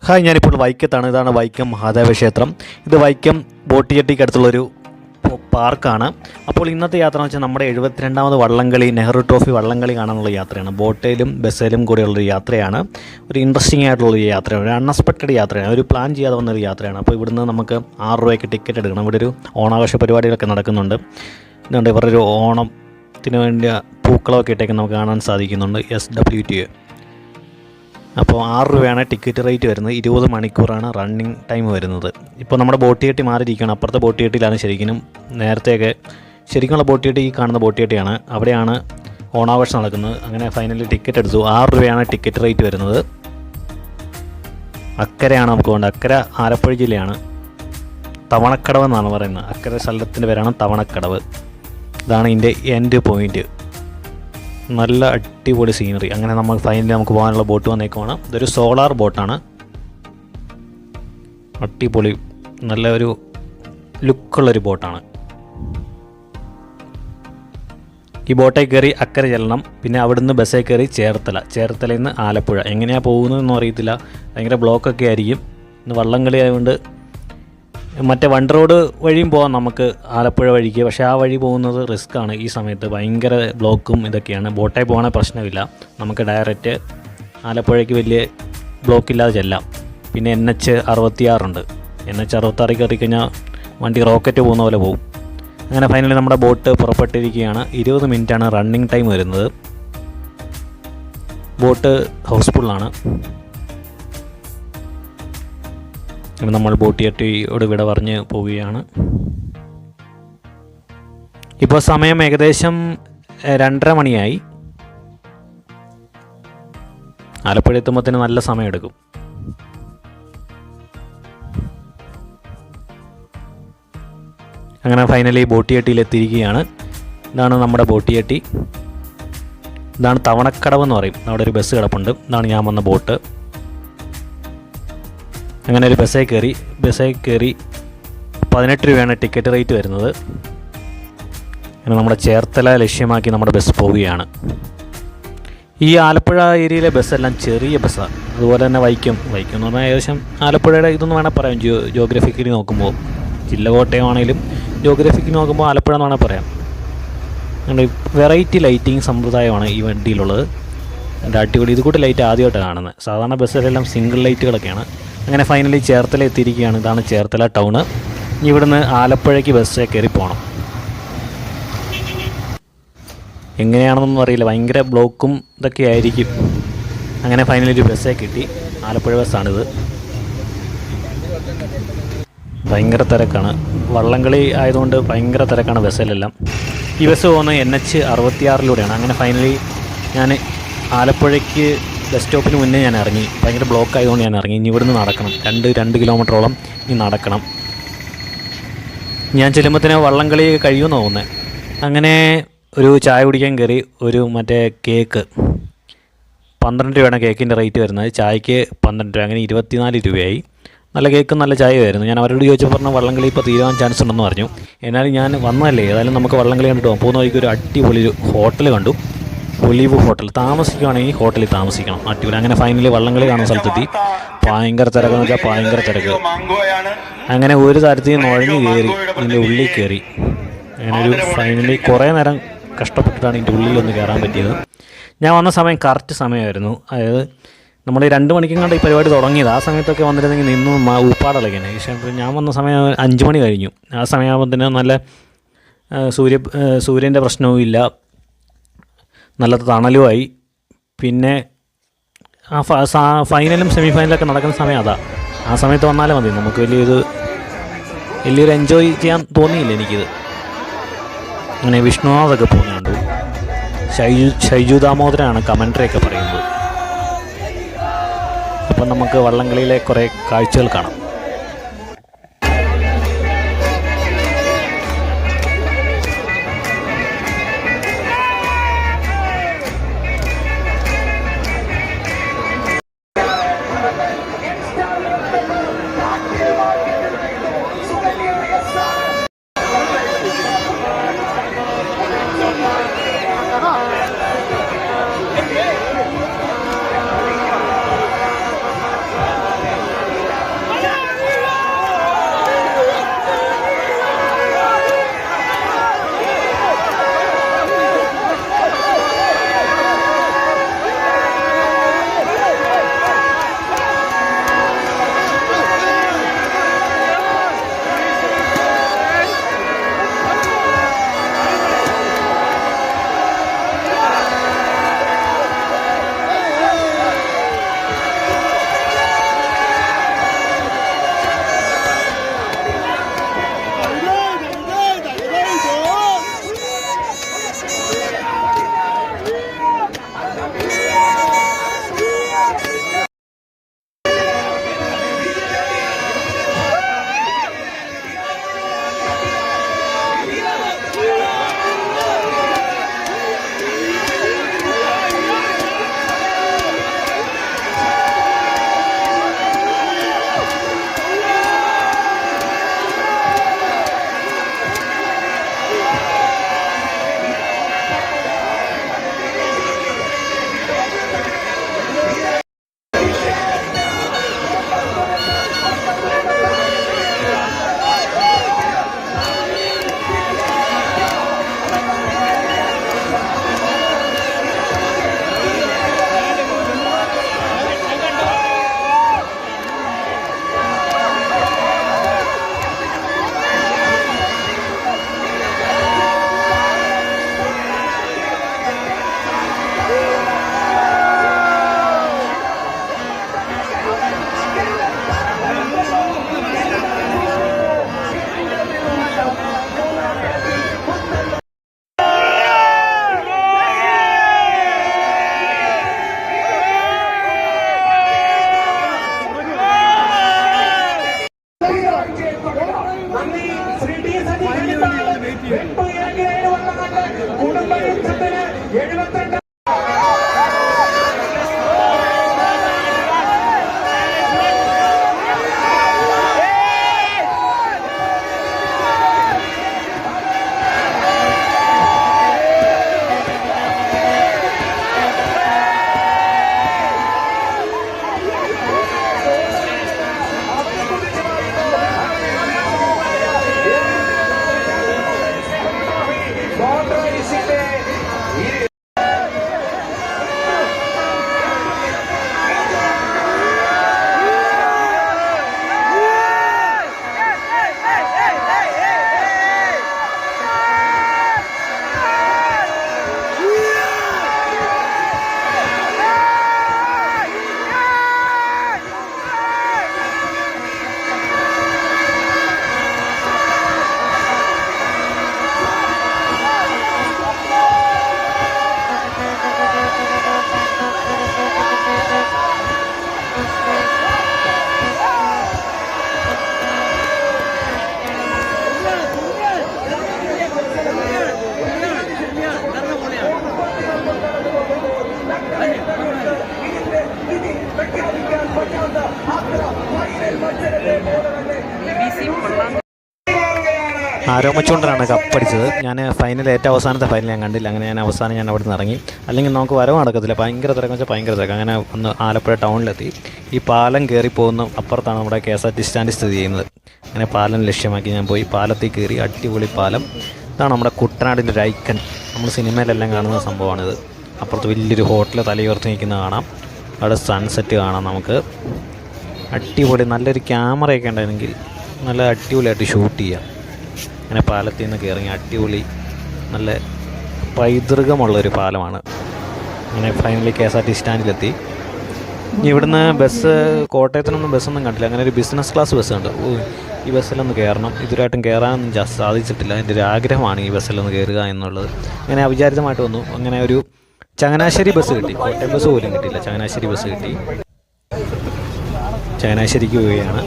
Hi, ഞാനിപ്പോൾ വൈക്കത്താണ്. ഇതാണ് വൈക്കം മഹാദേവ ക്ഷേത്രം. ഇത് വൈക്കം ബോട്ടിജെട്ടിക്കടുത്തുള്ളൊരു പാർക്കാണ്. അപ്പോൾ ഇന്നത്തെ യാത്ര എന്ന് വെച്ചാൽ നമ്മുടെ 72ാമത് വള്ളംകളി, നെഹ്റു ട്രോഫി വള്ളംകളി കാണാനുള്ള യാത്രയാണ്. ബോട്ടിലും ബസ്സിലും കൂടെയുള്ളൊരു യാത്രയാണ്. ഒരു ഇൻട്രസ്റ്റിംഗ് ആയിട്ടുള്ളൊരു യാത്രയാണ്, ഒരു അൺഎക്സ്പെക്റ്റഡ് യാത്രയാണ്, ഒരു പ്ലാൻ ചെയ്യാതെ വന്നൊരു യാത്രയാണ്. അപ്പോൾ ഇവിടുന്ന് നമുക്ക് 6 രൂപയ്ക്ക് ടിക്കറ്റ് എടുക്കണം. ഇവിടെ ഒരു ഓണാഘോഷ പരിപാടികളൊക്കെ നടക്കുന്നുണ്ട്. ഇതുകൊണ്ട് ഇവരുടെ ഒരു ഓണത്തിന് വേണ്ടിയ പൂക്കളമൊക്കെ ഇട്ടേക്ക് നമുക്ക് കാണാൻ സാധിക്കുന്നുണ്ട്. SWT. അപ്പോൾ 6 രൂപയാണ് ടിക്കറ്റ് റേറ്റ് വരുന്നത്. 20 മണിക്കൂറാണ് റണ്ണിങ് ടൈം വരുന്നത്. ഇപ്പോൾ നമ്മുടെ ബോട്ടിയെട്ടി മാറിയിരിക്കുകയാണ്. അപ്പുറത്തെ ബോട്ടിയെട്ടിയിലാണ് നേരത്തെയൊക്കെ ശരിക്കുള്ള ബോട്ടിയെട്ടി ഈ കാണുന്ന ബോട്ടിയെട്ടിയാണ്. അവിടെയാണ് ഓണാഘോഷം നടക്കുന്നത്. അങ്ങനെ ഫൈനലി ടിക്കറ്റ് എടുത്തു. 6 രൂപയാണ് ടിക്കറ്റ് റേറ്റ് വരുന്നത്. അക്കരയാണ് നമുക്ക് വേണ്ടത്. അക്കര ആലപ്പുഴ ജില്ലയാണ്. തവണക്കടവ് എന്നാണ് പറയുന്നത്. അക്കര സ്ഥലത്തിൻ്റെ പേരാണ് തവണക്കടവ്. ഇതാണ് ഇതിൻ്റെ എൻഡ് പോയിൻറ്റ്. നല്ല അടിപൊളി സീനറി. അങ്ങനെ നമ്മൾ ഫൈനലി നമുക്ക് പോകാനുള്ള ബോട്ട് വന്നേക്കുവാണ്. ഇതൊരു സോളാർ ബോട്ടാണ്. അടിപൊളി നല്ല ഒരു ലുക്കുള്ളൊരു ബോട്ടാണ്. ഈ ബോട്ടിൽ കയറി അക്കരെ ചെല്ലണം. പിന്നെ അവിടുന്ന് ബസ്സിൽ കയറി ചേർത്തലയിൽ നിന്ന് ആലപ്പുഴ. എങ്ങനെയാണ് പോകുന്നതെന്നും അറിയത്തില്ല. ഭയങ്കര ബ്ലോക്കൊക്കെ ആയിരിക്കും. ഇന്ന് വള്ളംകളി ആയതുകൊണ്ട് മറ്റേ വൺ റോഡ് വഴിയും പോകാം നമുക്ക് ആലപ്പുഴ വഴിക്ക്. പക്ഷേ ആ വഴി പോകുന്നത് റിസ്ക്കാണ്. ഈ സമയത്ത് ഭയങ്കര ബ്ലോക്കും ഇതൊക്കെയാണ്. ബോട്ടിൽ പോകണേ പ്രശ്നമില്ല. നമുക്ക് ഡയറക്റ്റ് ആലപ്പുഴയ്ക്ക് വലിയ ബ്ലോക്കില്ലാതെ ചെല്ലാം. പിന്നെ NH 66 ഉണ്ട്. NH 66 കയറി കഴിഞ്ഞാൽ വണ്ടി റോക്കറ്റ് പോകുന്ന പോലെ പോകും. അങ്ങനെ ഫൈനലി നമ്മുടെ ബോട്ട് പുറപ്പെട്ടിരിക്കുകയാണ്. 20 മിനിറ്റാണ് റണ്ണിങ് ടൈം വരുന്നത്. ബോട്ട് ഹൗസ്ഫുള്ളാണ്. നമ്മൾ ബോട്ടിയെട്ടിയോട് വിട പറഞ്ഞ് പോവുകയാണ്. ഇപ്പോൾ സമയം ഏകദേശം 2:30 മണിയായി. ആലപ്പുഴ എത്തുമ്പോഴത്തേന് നല്ല സമയമെടുക്കും. അങ്ങനെ ഫൈനലി ബോട്ടിയെട്ടിയിൽ എത്തിയിരിക്കുകയാണ്. ഇതാണ് നമ്മുടെ ബോട്ടിയെട്ടി. ഇതാണ് തവണക്കടവ് എന്ന് പറയും. അവിടെ ഒരു ബസ് കിടപ്പുണ്ട്. ഇതാണ് ഞാൻ വന്ന ബോട്ട്. അങ്ങനെ ഒരു ബസ്സിൽ കയറി 18 രൂപയാണ് ടിക്കറ്റ് റേറ്റ് വരുന്നത്. അങ്ങനെ നമ്മുടെ ചേർത്തല ലക്ഷ്യമാക്കി നമ്മുടെ ബസ് പോവുകയാണ്. ഈ ആലപ്പുഴ ഏരിയയിലെ ബസ്സെല്ലാം ചെറിയ ബസ്സാണ്. അതുപോലെ തന്നെ വൈക്കം എന്ന് പറഞ്ഞാൽ ഏകദേശം ആലപ്പുഴയുടെ ഇതൊന്നും വേണേൽ പറയാം. ജോഗ്രഫിക്കലി നോക്കുമ്പോൾ ജില്ല കോട്ടയമാണെങ്കിലും ജോഗ്രഫിക്കലി നോക്കുമ്പോൾ ആലപ്പുഴ എന്ന് വേണേൽ പറയാം. അങ്ങനെ വെറൈറ്റി ലൈറ്റിംഗ് സമ്പ്രദായമാണ് ഈ വണ്ടിയിലുള്ളത്. എൻ്റെ അടിപൊളി. ഇത് കൂട്ട് ലൈറ്റ് ആദ്യമായിട്ടാണ് കാണുന്നത്. സാധാരണ ബസ്സിലെല്ലാം സിംഗിൾ ലൈറ്റുകളൊക്കെയാണ്. അങ്ങനെ ഫൈനലി ചേർത്തല എത്തിയിരിക്കുകയാണ്. ഇതാണ് ചേർത്തല ടൗണ്. ഇനി ഇവിടുന്ന് ആലപ്പുഴയ്ക്ക് ബസ്സിൽ കയറി പോകണം. എങ്ങനെയാണെന്നൊന്നും അറിയില്ല. ഭയങ്കര ബ്ലോക്കും ഇതൊക്കെ ആയിരിക്കും. അങ്ങനെ ഫൈനലി ഒരു ബസ്സേ കിട്ടി. ആലപ്പുഴ ബസ്സാണിത്. ഭയങ്കര തിരക്കാണ്. വള്ളംകളി ആയതുകൊണ്ട് ഭയങ്കര തിരക്കാണ് ബസ്സിലെല്ലാം. ഈ ബസ് പോകുന്നത് NH 66 അങ്ങനെ ഫൈനലി ഞാൻ ആലപ്പുഴയ്ക്ക് ബസ് സ്റ്റോപ്പിന് മുന്നേ ഞാൻ ഇറങ്ങി. ഭയങ്കര ബ്ലോക്ക് ആയതുകൊണ്ട് ഞാൻ ഇറങ്ങി. ഇനി ഇവിടുന്ന് നടക്കണം. 2 കിലോമീറ്ററോളം ഇനി നടക്കണം. ഞാൻ ചെല്ലുമ്പോഴത്തേന് വള്ളംകളി കഴിയുമെന്ന് തോന്നുന്നത്. അങ്ങനെ ഒരു ചായ കുടിക്കാൻ കയറി. ഒരു മറ്റേ കേക്ക് 12 രൂപയാണ് കേക്കിൻ്റെ റേറ്റ് വരുന്നത്. ചായക്ക് 12 രൂപ. അങ്ങനെ 24 രൂപയായി. നല്ല കേക്കും നല്ല ചായയായിരുന്നു. ഞാൻ അവരോട് ചോദിച്ചപ്പോൾ പറഞ്ഞു വള്ളംകളി ഇപ്പോൾ തീരാൻ ചാൻസ് ഉണ്ടെന്ന് പറഞ്ഞു. എന്നാലും ഞാൻ വന്നതല്ലേ, ഏതായാലും നമുക്ക് വള്ളംകളി കണ്ടിട്ട് പോകാം. പോകുന്ന വഴിക്ക് ഒരു അടിപൊളി ഹോട്ടൽ കണ്ടു. Olive hotel. താമസിക്കുകയാണെങ്കിൽ ഹോട്ടലിൽ താമസിക്കണം. അടിപൊളി. അങ്ങനെ ഫൈനലി വള്ളംകളി കാണുന്ന സ്ഥലത്തെത്തി. ഭയങ്കര തിരക്കെന്ന് വെച്ചാൽ ഭയങ്കര തിരക്ക്. അങ്ങനെ ഒരു തരത്തിൽ നുഴഞ്ഞു കയറി ഇതിൻ്റെ ഉള്ളിൽ കയറി. അങ്ങനെ ഒരു ഫൈനലി കുറേ നേരം കഷ്ടപ്പെട്ടിട്ടാണ് ഇതിൻ്റെ ഉള്ളിലൊന്ന് കയറാൻ പറ്റിയത്. ഞാൻ വന്ന സമയം കറക്റ്റ് സമയമായിരുന്നു. അതായത് നമ്മൾ 2 മണിക്കും കണ്ട് ഈ പരിപാടി തുടങ്ങിയത്. ആ സമയത്തൊക്കെ വന്നിരുന്നെങ്കിൽ നിന്നും ഊപ്പാടളയ്ക്കാനെ. പക്ഷേ ഞാൻ വന്ന സമയം 5 മണി കഴിഞ്ഞു. ആ സമയമാകുമ്പോഴത്തേന് നല്ല സൂര്യൻ്റെ പ്രശ്നവും ഇല്ല. നല്ല തണലുമായി. പിന്നെ ഫൈനലും സെമി ഫൈനലൊക്കെ നടക്കുന്ന സമയം അതാ. ആ സമയത്ത് വന്നാലേ മതി. നമുക്ക് വലിയൊരു എൻജോയ് ചെയ്യാൻ തോന്നിയില്ല എനിക്കിത്. അങ്ങനെ വിഷ്ണുനാഥൊക്കെ പോകുന്നുണ്ട്. ഷൈജു ദാമോദരനാണ് കമൻട്രിയൊക്കെ പറയുന്നത്. അപ്പം നമുക്ക് വള്ളംകളിയിലെ കുറേ കാഴ്ചകൾ കാണാം. ആരോമച്ചുകൊണ്ടാണ് കപ്പടിച്ചത്. ഞാൻ ഫൈനൽ ഏറ്റവും അവസാനത്തെ ഫൈനൽ ഞാൻ കണ്ടില്ല. അങ്ങനെ ഞാൻ അവസാനം ഞാൻ അവിടെ നിന്ന് ഇറങ്ങി. അല്ലെങ്കിൽ നമുക്ക് വരവ് നടക്കത്തില്ല, ഭയങ്കര തിരക്കെന്ന് വെച്ചാൽ ഭയങ്കര തിരക്ക്. അങ്ങനെ ഒന്ന് ആലപ്പുഴ ടൗണിലെത്തി. ഈ പാലം കയറി പോകുന്ന അപ്പുറത്താണ് നമ്മുടെ KSRTC സ്റ്റാൻഡ് സ്ഥിതി ചെയ്യുന്നത്. അങ്ങനെ പാലം ലക്ഷ്യമാക്കി ഞാൻ പോയി. പാലത്തിൽ കയറി, അടിപൊളി പാലം. ഇതാണ് നമ്മുടെ കുട്ടനാടിൻ്റെ ഒരു ഐക്കൺ. നമ്മൾ സിനിമയിലെല്ലാം കാണുന്ന സംഭവമാണിത്. അപ്പുറത്ത് വലിയൊരു ഹോട്ടൽ തലയുയർത്തി നിൽക്കുന്നത് കാണാം. അവിടെ സൺസെറ്റ് കാണാം നമുക്ക്. അടിപൊളി, നല്ലൊരു ക്യാമറയൊക്കെ ഉണ്ടായിരുന്നെങ്കിൽ നല്ല അടിപൊളിയായിട്ട് ഷൂട്ട് ചെയ്യാം. അങ്ങനെ പാലത്തിൽ നിന്ന് കയറി അടിപൊളി നല്ല പൈതൃകമുള്ളൊരു പാലമാണ്. അങ്ങനെ ഫൈനലി KSRTC സ്റ്റാൻഡിലെത്തി. ഇനി ഇവിടുന്ന് ബസ്, കോട്ടയത്തിനൊന്നും ബസ്സൊന്നും കണ്ടില്ല. അങ്ങനെ ഒരു ബിസിനസ് ക്ലാസ് ബസ്സുണ്ട്. ഈ ബസ്സിലൊന്ന് കയറണം. ഇതുവരെയായിട്ടും കയറാനൊന്നും സാധിച്ചിട്ടില്ല. എൻ്റെ ഒരു ആഗ്രഹമാണ് ഈ ബസ്സിലൊന്ന് കയറുക എന്നുള്ളത്. അങ്ങനെ അവിചാരിതമായിട്ട് വന്നു. അങ്ങനെ ഒരു ചങ്ങനാശ്ശേരി ബസ് കിട്ടി. കോട്ടയം ബസ് പോലും കിട്ടിയില്ല, ചങ്ങനാശ്ശേരി ബസ് കിട്ടി. ചങ്ങനാശ്ശേരിക്ക് പോവുകയാണ്.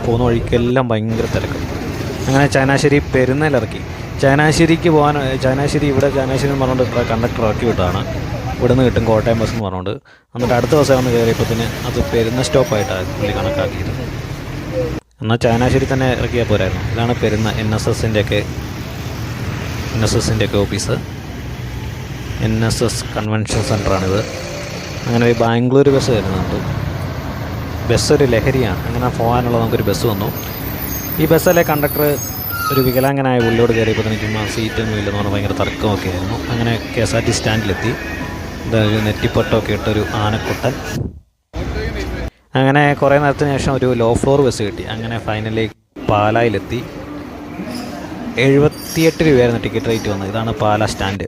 പോകുന്ന വഴിക്കെല്ലാം ഭയങ്കര തിരക്ക്. അങ്ങനെ ചങ്ങനാശ്ശേരി പെരുന്നലിറക്കി. ചങ്ങനാശ്ശേരിക്ക് പോകാൻ, ചങ്ങനാശ്ശേരി എന്ന് പറഞ്ഞുകൊണ്ട് കണ്ടക്ടർ ഇറക്കി വിട്ടതാണ്. ഇവിടെ നിന്ന് കിട്ടും കോട്ടയം ബസ് എന്ന് പറഞ്ഞുകൊണ്ട്. എന്നിട്ട് അടുത്ത ദിവസം വന്ന് കയറിയപ്പോൾ തന്നെ അത് പെരുന്ന സ്റ്റോപ്പായിട്ടാണ് പുള്ളി കണക്കാക്കിയത്. എന്നാൽ ചങ്ങനാശ്ശേരി തന്നെ ഇറക്കിയാൽ പോരായിരുന്നു. ഇതാണ് പെരുന്ന NSSൻ്റെ ഒക്കെ ഓഫീസ്. NSS convention സെൻ്ററാണിത്. അങ്ങനെ ഒരു ബാംഗ്ലൂർ ബസ് വരുന്നുണ്ട്. ബസ് ഒരു ലഹരിയാണ്. അങ്ങനെ പോകാനുള്ള നമുക്കൊരു ബസ് വന്നു. ഈ ബസ്സിലെ കണ്ടക്ടർ ഒരു വികലാംഗനായ പുള്ളിയോട് കയറിയപ്പോൾ തന്നെ ചുമ്മാ സീറ്റൊന്നും ഇല്ലെന്ന് പറഞ്ഞാൽ ഭയങ്കര തർക്കമൊക്കെ ആയിരുന്നു. അങ്ങനെ KSRTC സ്റ്റാൻഡിലെത്തി. ഇതൊരു നെറ്റിപ്പട്ടമൊക്കെ ഇട്ടൊരു ആനക്കുട്ടൻ. അങ്ങനെ കുറേ നേരത്തിന് ശേഷം ഒരു ലോ ഫ്ലോർ ബസ് കിട്ടി. അങ്ങനെ ഫൈനലി പാലായിലെത്തി. 78 രൂപയായിരുന്നു ടിക്കറ്റ് റേറ്റ് വന്നത്. ഇതാണ് പാലാ സ്റ്റാൻഡ്.